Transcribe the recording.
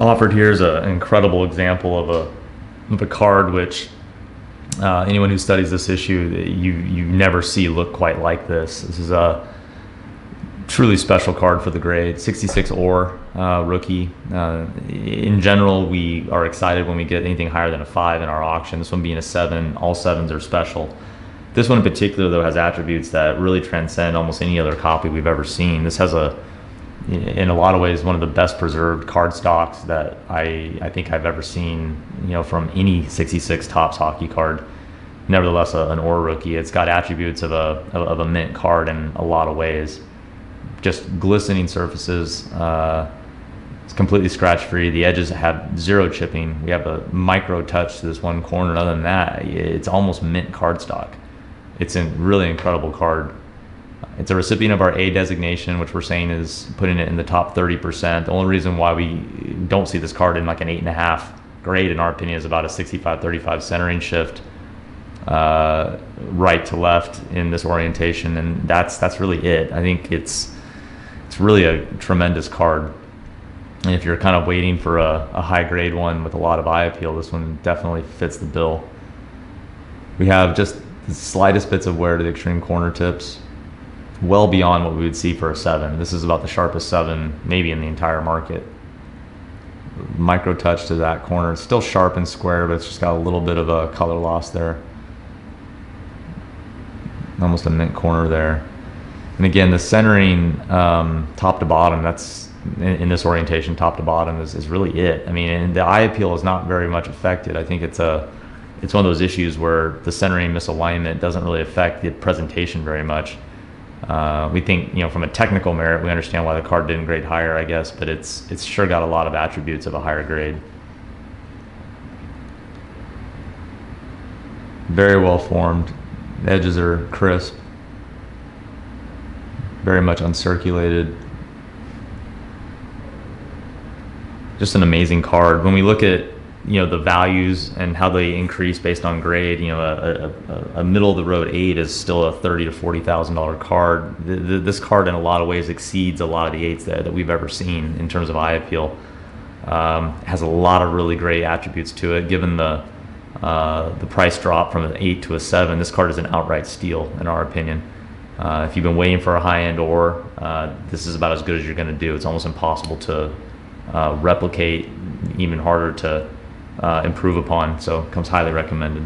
Offered here is an incredible example of a card which anyone who studies this issue, you never see look quite like this. This is a truly special card for the grade. 66 Orr rookie. In general, we are excited when we get anything higher than a 5 in our auction. This one being a 7, all 7s are special. This one in particular, though, has attributes that really transcend almost any other copy we've ever seen. This has in a lot of ways, one of the best preserved card stocks that I think I've ever seen, from any 66 Topps hockey card. Nevertheless, an Orr rookie. It's got attributes of a mint card in a lot of ways. Just glistening surfaces. It's completely scratch free. The edges have zero chipping. We have a micro touch to this one corner. Other than that, it's almost mint cardstock. It's a really incredible card. It's a recipient of our A designation, which we're saying is putting it in the top 30%. The only reason why we don't see this card in like an 8.5 grade, in our opinion, is about a 65-35 centering shift, right to left in this orientation, and that's really it. I think it's really a tremendous card. And if you're kind of waiting for a high grade one with a lot of eye appeal, this one definitely fits the bill. We have just the slightest bits of wear to the extreme corner tips, well beyond what we would see for a 7. This is about the sharpest 7 maybe in the entire market. Micro touch to that corner. It's still sharp and square, but it's just got a little bit of a color loss there. Almost a mint corner there. And again, the centering top to bottom, that's in this orientation, top to bottom is really it. I mean, and the eye appeal is not very much affected. I think it's one of those issues where the centering misalignment doesn't really affect the presentation very much. We think, from a technical merit, we understand why the card didn't grade higher, I guess, but it's sure got a lot of attributes of a higher grade. Very well formed. The edges are crisp. Very much uncirculated. Just an amazing card. When we look at the values and how they increase based on grade, a middle of the road 8 is still a $30,000 to $40,000 card. This card in a lot of ways exceeds a lot of the 8s that we've ever seen in terms of eye appeal. Has a lot of really great attributes to it. Given the price drop from an 8 to a 7, this card is an outright steal in our opinion. If you've been waiting for a high-end Orr, this is about as good as you're going to do. It's almost impossible to replicate, even harder to improve upon, so it comes highly recommended.